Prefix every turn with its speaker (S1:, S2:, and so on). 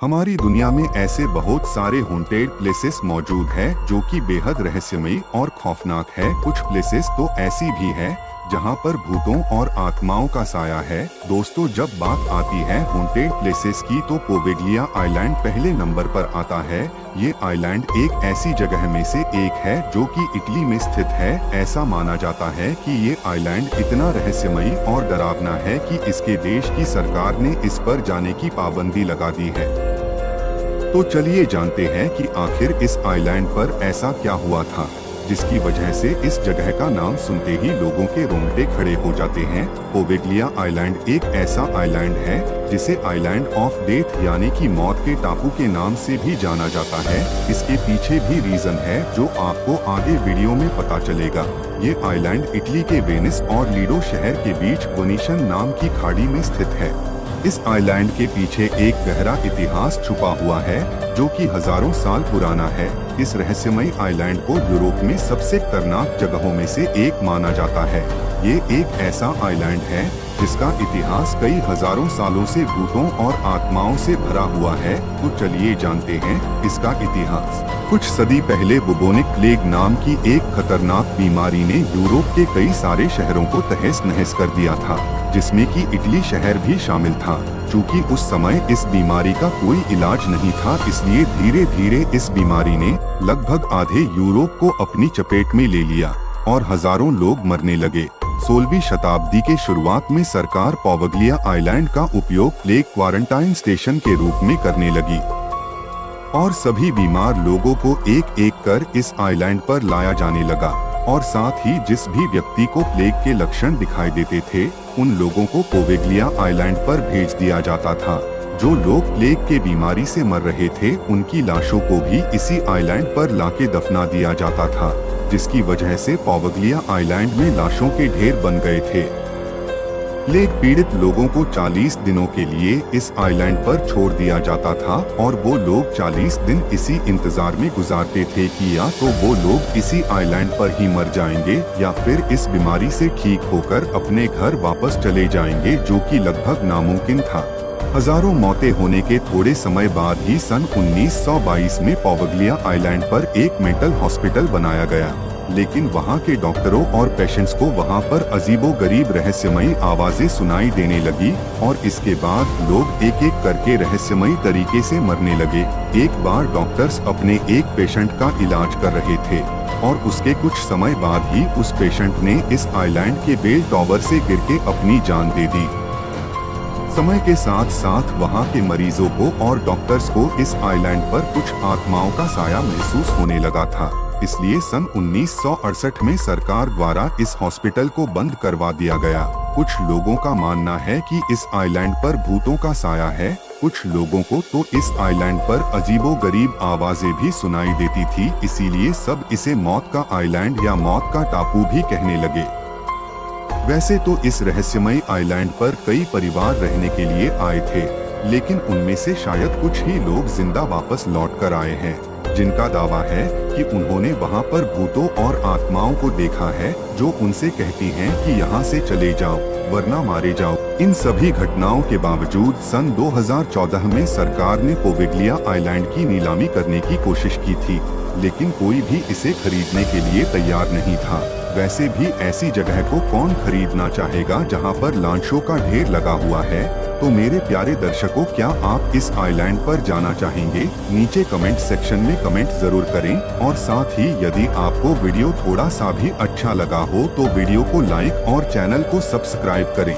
S1: हमारी दुनिया में ऐसे बहुत सारे हॉन्टेड प्लेसेस मौजूद है जो कि बेहद रहस्यमयी और खौफनाक है। कुछ प्लेसेस तो ऐसी भी है जहां पर भूतों और आत्माओं का साया है। दोस्तों, जब बात आती है हॉन्टेड प्लेसेस की तो पोवेगलिया आइलैंड पहले नंबर पर आता है। ये आइलैंड एक ऐसी जगह में से एक है जो कि इटली में स्थित है। ऐसा माना जाता है कि ये आइलैंड इतना रहस्यमयी और डरावना है कि इसके देश की सरकार ने इस पर जाने की पाबंदी लगा दी है। तो चलिए जानते हैं कि आखिर इस आइलैंड पर ऐसा क्या हुआ था जिसकी वजह से इस जगह का नाम सुनते ही लोगों के रोंगटे खड़े हो जाते हैं। पोवेगलिया आइलैंड एक ऐसा आइलैंड है जिसे आइलैंड ऑफ डेथ यानी कि मौत के टापू के नाम से भी जाना जाता है। इसके पीछे भी रीजन है जो आपको आगे वीडियो में पता चलेगा। ये आइलैंड इटली के वेनिस और लीडो शहर के बीच वेनिशियन नाम की खाड़ी में स्थित है। इस आइलैंड के पीछे एक गहरा इतिहास छुपा हुआ है जो कि हजारों साल पुराना है। इस रहस्यमयी आइलैंड को यूरोप में सबसे खतरनाक जगहों में से एक माना जाता है। ये एक ऐसा आइलैंड है जिसका इतिहास कई हजारों सालों से भूतों और आत्माओं से भरा हुआ है। तो चलिए जानते हैं इसका इतिहास। कुछ सदी पहले बुबोनिक प्लेग नाम की एक खतरनाक बीमारी ने यूरोप के कई सारे शहरों को तहस नहस कर दिया था, जिसमें कि इटली शहर भी शामिल था। चूँकि उस समय इस बीमारी का कोई इलाज नहीं था, इसलिए धीरे धीरे इस बीमारी ने लगभग आधे यूरोप को अपनी चपेट में ले लिया और हजारों लोग मरने लगे। 16वीं शताब्दी के शुरुआत में सरकार पोवेगलिया आइलैंड का उपयोग प्लेग क्वारंटाइन स्टेशन के रूप में करने लगी और सभी बीमार लोगों को एक एक कर इस आइलैंड पर लाया जाने लगा। और साथ ही जिस भी व्यक्ति को प्लेग के लक्षण दिखाई देते थे उन लोगों को पोवेगलिया आइलैंड पर भेज दिया जाता था। जो लोग प्लेग के बीमारी से मर रहे थे उनकी लाशों को भी इसी आइलैंड पर लाके दफना दिया जाता था, जिसकी वजह से पोवेगलिया आइलैंड में लाशों के ढेर बन गए थे। प्लेग पीड़ित लोगों को 40 दिनों के लिए इस आइलैंड पर छोड़ दिया जाता था और वो लोग 40 दिन इसी इंतजार में गुजारते थे कि या तो वो लोग इसी आइलैंड पर ही मर जाएंगे या फिर इस बीमारी से ठीक होकर अपने घर वापस चले जाएंगे, जो कि लगभग नामुमकिन था। हजारों मौतें होने के थोड़े समय बाद ही सन 1922 में पोवेगलिया आइलैंड पर एक मेंटल हॉस्पिटल बनाया गया, लेकिन वहां के डॉक्टरों और पेशेंट्स को वहां पर अजीबोगरीब रहस्यमयी आवाजें सुनाई देने लगी और इसके बाद लोग एक एक करके रहस्यमयी तरीके से मरने लगे। एक बार डॉक्टर्स अपने एक पेशेंट का इलाज कर रहे थे और उसके कुछ समय बाद ही उस पेशेंट ने इस आइलैंड के बेल टावर से गिर के अपनी जान दे दी। समय के साथ साथ वहां के मरीजों को और डॉक्टर्स को इस आइलैंड पर कुछ आत्माओं का साया महसूस होने लगा था। इसलिए सन 1968 में सरकार द्वारा इस हॉस्पिटल को बंद करवा दिया गया। कुछ लोगों का मानना है कि इस आइलैंड पर भूतों का साया है। कुछ लोगों को तो इस आइलैंड पर अजीबोगरीब आवाजें भी सुनाई देती थी, इसीलिए सब इसे मौत का आइलैंड या मौत का टापू भी कहने लगे। वैसे तो इस रहस्यमयी आइलैंड पर कई परिवार रहने के लिए आए थे, लेकिन उनमें से शायद कुछ ही लोग जिंदा वापस लौट कर आए हैं, जिनका दावा है कि उन्होंने वहां पर भूतों और आत्माओं को देखा है जो उनसे कहती हैं कि यहाँ से चले जाओ वरना मारे जाओ। इन सभी घटनाओं के बावजूद सन 2014 में सरकार ने पोवेगलिया आइलैंड की नीलामी करने की कोशिश की थी, लेकिन कोई भी इसे खरीदने के लिए तैयार नहीं था। वैसे भी ऐसी जगह को कौन खरीदना चाहेगा जहां पर लाशों का ढेर लगा हुआ है। तो मेरे प्यारे दर्शकों, क्या आप इस आइलैंड पर जाना चाहेंगे? नीचे कमेंट सेक्शन में कमेंट जरूर करें और साथ ही यदि आपको वीडियो थोड़ा सा भी अच्छा लगा हो तो वीडियो को लाइक और चैनल को सब्सक्राइब करें।